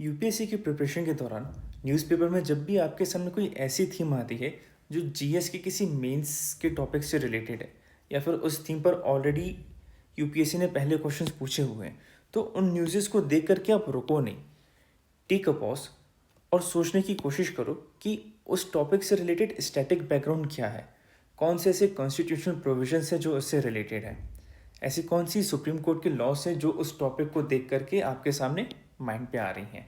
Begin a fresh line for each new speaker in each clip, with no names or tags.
UPSC की preparation के दौरान न्यूज़पेपर में जब भी आपके सामने कोई ऐसी थीम आती है जो जीएस के किसी मेंस के टॉपिक से रिलेटेड है या फिर उस थीम पर ऑलरेडी यूपीएससी ने पहले क्वेश्चंस पूछे हुए हैं, तो उन न्यूज़ेस को देख करके आप रुको नहीं, टेक अ पॉज और सोचने की कोशिश करो कि उस टॉपिक से रिलेटेड स्टैटिक बैकग्राउंड क्या है, कौन से ऐसे कॉन्स्टिट्यूशनल प्रोविजंस हैं जो उससे रिलेटेड है, ऐसी कौन सी सुप्रीम कोर्ट के लॉस हैं जो उस टॉपिक को देख करके आपके सामने माइंड पे आ रही हैं,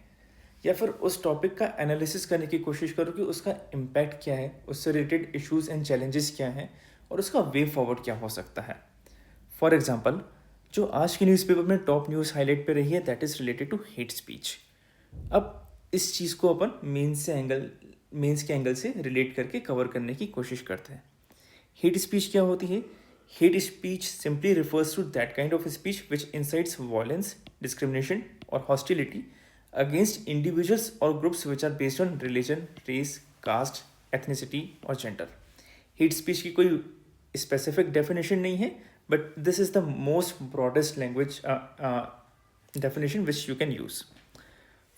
या फिर उस टॉपिक का एनालिसिस करने की कोशिश करो कि उसका इम्पैक्ट क्या है, उससे रिलेटेड इश्यूज एंड चैलेंजेस क्या हैं और उसका वे फॉरवर्ड क्या हो सकता है। फॉर एग्जाम्पल, जो आज की न्यूज़पेपर में टॉप न्यूज़ हाईलाइट पे रही है that is related to hate speech. अब इस चीज़ को अपन मेंस के एंगल से रिलेट करके कवर करने की कोशिश करते हैं। हेट स्पीच क्या होती है? Hate speech simply refers to that kind of speech which incites violence, discrimination और हॉस्टिलिटी अगेंस्ट इंडिविजुअल्स और groups which are based on religion, race, caste, ethnicity और जेंडर। हेट स्पीच की कोई स्पेसिफिक डेफिनेशन नहीं है, but this is the most broadest language definition which you can use.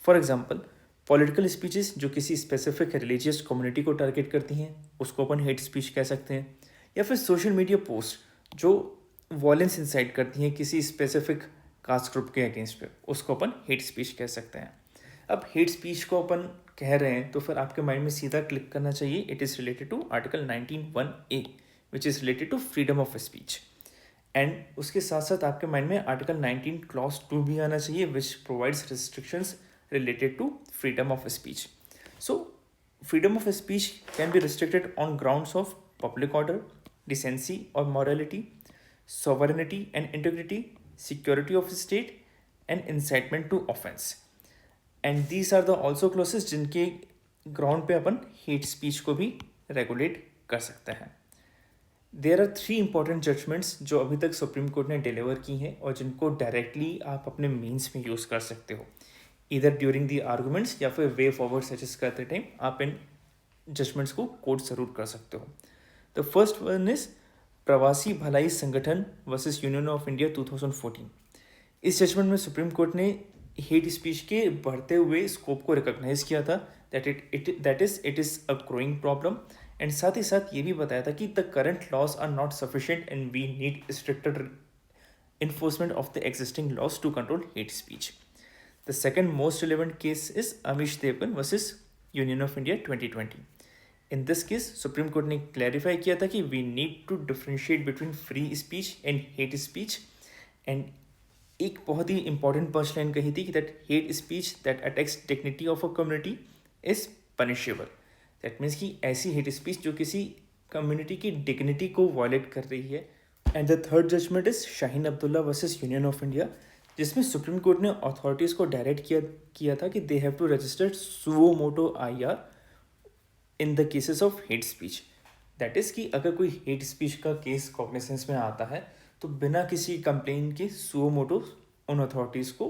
For example, political speeches जो किसी specific religious community को target करती हैं उसको अपन हेट स्पीच कह सकते हैं, या फिर सोशल मीडिया पोस्ट जो वॉयलेंस इंसाइट करती हैं किसी स्पेसिफिक कास्ट ग्रुप के अगेंस्ट पे, उसको अपन हेट स्पीच कह सकते हैं। अब हेट स्पीच को अपन कह रहे हैं तो फिर आपके माइंड में सीधा क्लिक करना चाहिए, it is related to article 19(1)(a which is related to freedom of speech. And उसके साथ साथ आपके माइंड में आर्टिकल 19 क्लॉज 2 भी आना चाहिए which provides restrictions related to freedom of speech. So, freedom of speech can be restricted on grounds of public order, decency or morality, sovereignty and integrity, security of state, and incitement to offense. And these are the also clauses जिनके ground पे अपन hate speech को भी regulate कर सकते हैं। There are 3 important judgments जो अभी तक सुप्रीम कोर्ट ने डिलीवर की हैं और जिनको डायरेक्टली आप अपने मीन्स में यूज़ कर सकते हो, इधर ड्यूरिंग दी आर्गूमेंट्स या फिर वे फॉरवर्ड सजेस्ट करते टाइम आप इन जजमेंट्स को कोट ज़रूर कर सकते हो। द फर्स्ट वन इज प्रवासी भलाई संगठन वर्सेस यूनियन ऑफ इंडिया 2014। इस जजमेंट में सुप्रीम कोर्ट ने हेट स्पीच के बढ़ते हुए स्कोप को रिकॉग्नाइज किया था that is a growing problem, and साथ ही साथ ये भी बताया था कि the current laws are not sufficient and we need stricter enforcement of the existing laws to control hate speech. The second most relevant case is Amish Devgan versus Union of India 2020. In this case, Supreme Court ने clarify किया था कि we need to differentiate between free speech and hate speech, and एक बहुत ही important punchline कही थी कि that hate speech that attacks dignity of a community is punishable. That means कि ऐसी hate speech जो किसी community की dignity को violate कर रही है। And the third judgment is Shaheen Abdullah versus union of India, जिसमें सुप्रीम कोर्ट ने अथॉरिटीज़ को डायरेक्ट किया था कि they have to register suo motu IR in the cases of hate speech. That is कि अगर कोई हेट स्पीच का केस कॉग्निसेंस में आता है तो बिना किसी कंप्लेन के सुओ मोटो उन अथॉरिटीज़ को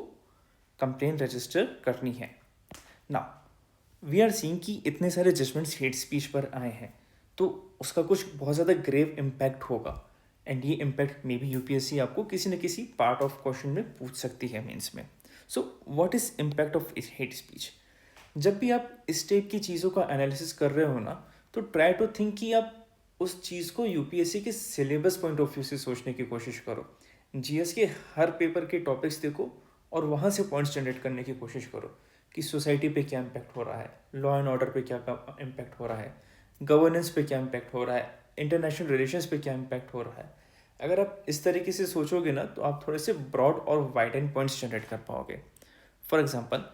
कंप्लेन रजिस्टर करनी है। नाउ वी आर सीइंग कि इतने सारे जजमेंट्स हेट स्पीच पर आए हैं तो उसका कुछ बहुत ज़्यादा ग्रेव इम्पैक्ट होगा, एंड ये इम्पैक्ट मे बी यूपीएससी आपको किसी न किसी पार्ट ऑफ क्वेश्चन में पूछ सकती है मेंस में। So what is impact of hate speech? जब भी आप इस टाइप की चीज़ों का एनालिसिस कर रहे हो ना, तो ट्राई टू थिंक कि आप उस चीज़ को यूपीएससी के सिलेबस पॉइंट ऑफ व्यू से सोचने की कोशिश करो। जीएस के हर पेपर के टॉपिक्स देखो और वहाँ से पॉइंट्स जनरेट करने की कोशिश करो कि सोसाइटी पे क्या इम्पैक्ट हो रहा है, लॉ एंड ऑर्डर पे क्या इम्पैक्ट हो रहा है, गवर्नेंस पे क्या इम्पैक्ट हो रहा है, इंटरनेशनल रिलेशंस पे क्या इम्पैक्ट हो रहा है। अगर आप इस तरीके से सोचोगे ना तो आप थोड़े से ब्रॉड और वाइडेन पॉइंट्स जनरेट कर पाओगे। फॉर एग्जांपल,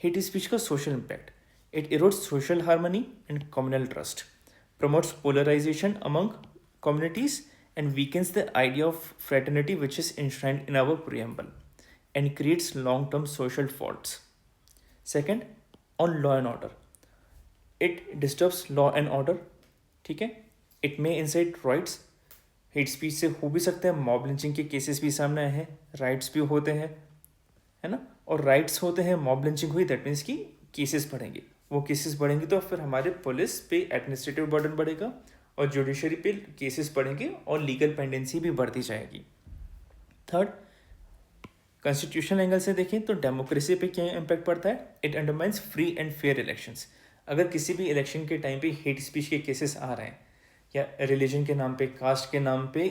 हेट स्पीच का social impact, it erodes social harmony and communal trust, promotes polarisation among communities and weakens the idea of fraternity which is enshrined in our preamble and creates long-term social faults. Second, on law and order, it disturbs law and order, ठीक है, it may incite riots। Hate speech से हो भी सकते हैं, mob lynching के cases भी सामने आए हैं, राइट्स भी होते हैं, है ना, और राइट्स होते हैं, मॉब लिंचिंग हुई, दैट मीन्स कि केसेस बढ़ेंगे, वो केसेस बढ़ेंगे तो फिर हमारे पुलिस पे एडमिनिस्ट्रेटिव बर्डन बढ़ेगा और जुडिशरी पे केसेस बढ़ेंगे और लीगल पेंडेंसी भी बढ़ती जाएगी। थर्ड, कॉन्स्टिट्यूशनल एंगल से देखें तो डेमोक्रेसी पे क्या इम्पैक्ट पड़ता है? It undermines free and fair elections. अगर किसी भी इलेक्शन के टाइम पे हेट स्पीच के केसेस आ रहे हैं या रिलीजन के नाम पे, कास्ट के नाम पे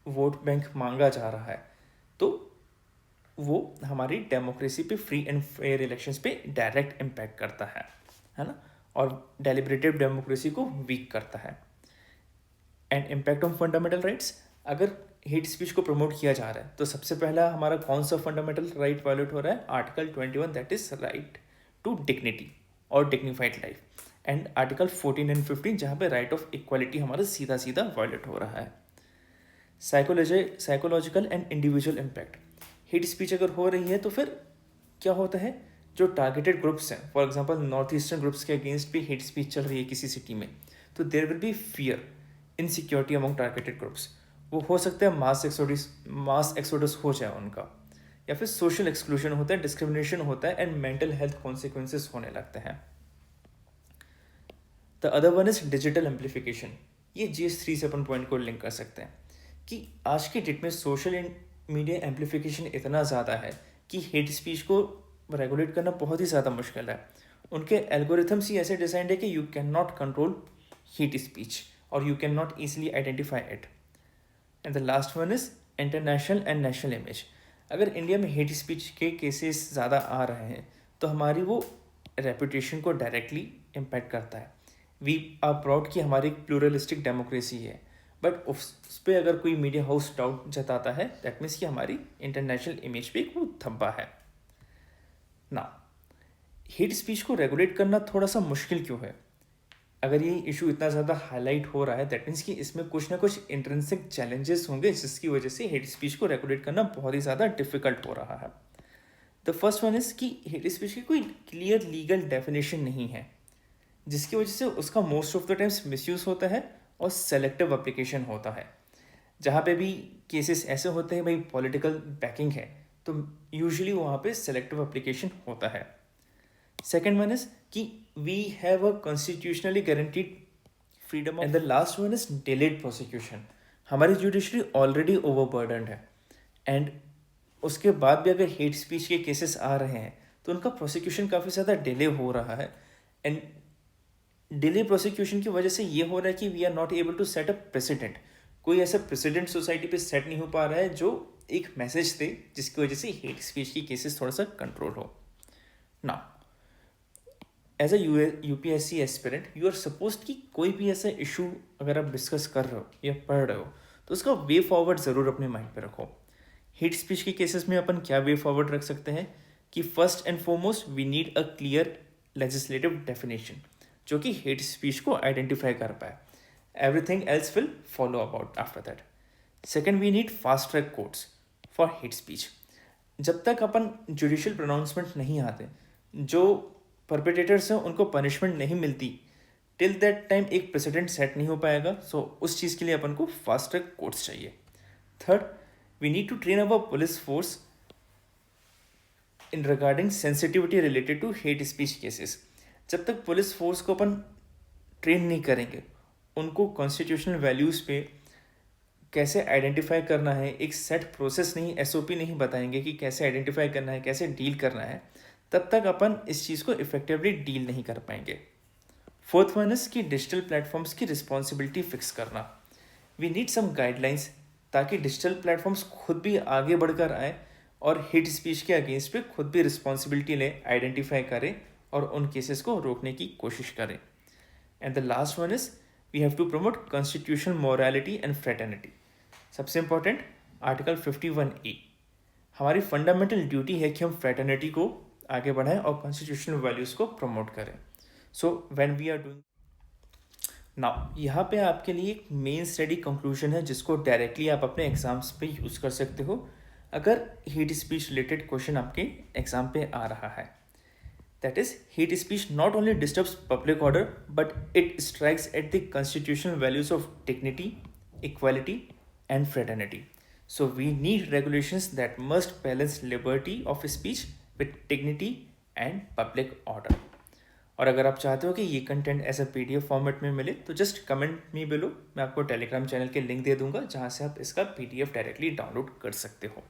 वोट बैंक मांगा जा रहा है, तो वो हमारी डेमोक्रेसी पे, फ्री एंड फेयर इलेक्शंस पे डायरेक्ट इम्पैक्ट करता है ना, और डेलिब्रेटिव डेमोक्रेसी को वीक करता है। And impact on fundamental rights, अगर हेट स्पीच को प्रमोट किया जा रहा है तो सबसे पहला हमारा कौन सा फंडामेंटल राइट वायलेट हो रहा है? Article 21, that is right to dignity और dignified life, and article 14 and 15 जहाँ पे राइट ऑफ इक्वालिटी हमारा सीधा सीधा वायलेट हो रहा है। Psychological and individual impact, hate speech अगर हो रही है तो फिर क्या होता है? जो टारगेटेड ग्रुप्स हैं, for example north eastern groups के अगेंस्ट भी हेट स्पीच चल रही है किसी सिटी में, तो there will be fear, insecurity among targeted groups. वो हो सकता है मास एक्सोडस हो जाए उनका, या फिर सोशल एक्सक्लूजन होता है, डिस्क्रिमिनेशन होता है, एंड मेंटल हेल्थ कॉन्सिक्वेंसेस होने लगते हैं। The other one is digital amplification. ये GS3 से अपन पॉइंट को लिंक कर सकते हैं कि आज की डेट में सोशल मीडिया एम्प्लीफिकेशन इतना ज़्यादा है कि हेट स्पीच को रेगुलेट करना बहुत ही ज़्यादा मुश्किल है। उनके एल्गोरिथम्स ही ऐसे डिज़ाइंड है कि you can not control hate speech और you can not easily identify it. And the last one is international and national image. अगर इंडिया में हेट स्पीच के केसेस ज़्यादा आ रहे हैं तो हमारी वो रेपुटेशन को डायरेक्टली इम्पैक्ट करता है। वी आर प्राउड कि हमारी एक प्लूरलिस्टिक डेमोक्रेसी है, बट उस पर अगर कोई मीडिया हाउस डाउट जताता है, दैट मीन्स कि हमारी इंटरनेशनल इमेज पे वो धब्बा है ना। हेट स्पीच को रेगुलेट करना थोड़ा सा मुश्किल क्यों है? अगर ये इशू इतना ज़्यादा हाईलाइट हो रहा है, दैट मीन्स कि इसमें कुछ ना कुछ इंट्रिंसिक चैलेंजेस होंगे जिसकी वजह से हेट स्पीच को रेगुलेट करना बहुत ही ज़्यादा डिफिकल्ट हो रहा है। द फर्स्ट वन इज़ कि हेट स्पीच की कोई क्लियर लीगल डेफिनेशन नहीं है, जिसकी वजह से उसका most of the times misuse होता है और सेलेक्टिव एप्लीकेशन होता है। जहाँ पे भी केसेस ऐसे होते हैं भाई पॉलिटिकल बैकिंग है, तो यूजुअली वहाँ पे सेलेक्टिव एप्लीकेशन होता है। सेकेंड वन इज कि we have a constitutionally guaranteed freedom, and the last one is delayed prosecution. हमारी जुडिशरी ऑलरेडी ओवरबर्डन्ड है, एंड उसके बाद भी अगर हेट स्पीच के केसेस आ रहे हैं तो उनका प्रोसिक्यूशन काफ़ी ज़्यादा डिले हो रहा है। एंड डिले प्रोसिक्यूशन की वजह से ये हो रहा है कि we are not able to set a precedent. कोई ऐसा प्रेसिडेंट सोसाइटी पे सेट नहीं हो पा रहा है जो एक मैसेज दे जिसकी वजह से हेट स्पीच की केसेस थोड़ा सा कंट्रोल हो ना। As a UPSC aspirant you are suppose कि कोई भी ऐसा इशू अगर आप डिस्कस कर रहे हो या पढ़ रहे हो तो उसका वे फॉरवर्ड ज़रूर अपने माइंड पे रखो। हेट स्पीच के केसेस में अपन क्या वे फॉरवर्ड रख सकते हैं कि first and foremost we need a clear legislative definition जो कि हेट स्पीच को आइडेंटिफाई कर पाए। Everything else will follow about after that. Second, we need fast track courts for hate speech. जब तक अपन जुडिशियल प्रोनाउंसमेंट नहीं आते, जो परपेटेटर्स हैं उनको पनिशमेंट नहीं मिलती, टिल दैट टाइम एक प्रेसिडेंट सेट नहीं हो पाएगा। सो उस चीज़ के लिए अपन को फास्ट ट्रैक कोर्ट्स चाहिए। Third, we need to train our police force in regarding sensitivity related to hate speech cases. जब तक पुलिस फोर्स को अपन ट्रेन नहीं करेंगे, उनको कॉन्स्टिट्यूशनल वैल्यूज़ पे कैसे आइडेंटिफाई करना है, एक सेट प्रोसेस नहीं, SOP नहीं बताएंगे कि कैसे आइडेंटिफाई करना है, कैसे डील करना है, तब तक अपन इस चीज़ को इफेक्टिवली डील नहीं कर पाएंगे। फोर्थ वन इज कि डिजिटल प्लेटफॉर्म्स की रिस्पॉन्सिबिलिटी फिक्स करना। वी नीड सम गाइडलाइंस ताकि डिजिटल प्लेटफॉर्म्स खुद भी आगे बढ़कर आए और हेट स्पीच के अगेंस्ट पे खुद भी रिस्पॉन्सिबिलिटी लें, आइडेंटिफाई करें और उन केसेस को रोकने की कोशिश करें। And the last one is we have to promote constitutional morality and fraternity. सबसे इंपॉर्टेंट आर्टिकल 51A, हमारी फंडामेंटल ड्यूटी है कि हम फ्रेटर्निटी को आगे बढ़ाएं और कॉन्स्टिट्यूशनल वैल्यूज़ को प्रमोट करें। So when we are doing now, यहाँ पे आपके लिए एक मेन स्टडी कंक्लूजन है जिसको डायरेक्टली आप अपने एग्जाम्स पे यूज़ कर सकते हो अगर हेट स्पीच रिलेटेड क्वेश्चन आपके एग्जाम पे आ रहा है। That is, hate speech not only disturbs public order but it strikes at the constitutional values of dignity, equality and fraternity. So we need regulations that must balance liberty of speech with dignity and public order. और अगर आप चाहते हो कि ये content as a PDF format में मिले तो जस्ट कमेंट मी बिलो, मैं आपको टेलीग्राम चैनल के लिंक दे दूंगा जहाँ से आप इसका PDF डायरेक्टली डाउनलोड कर सकते हो।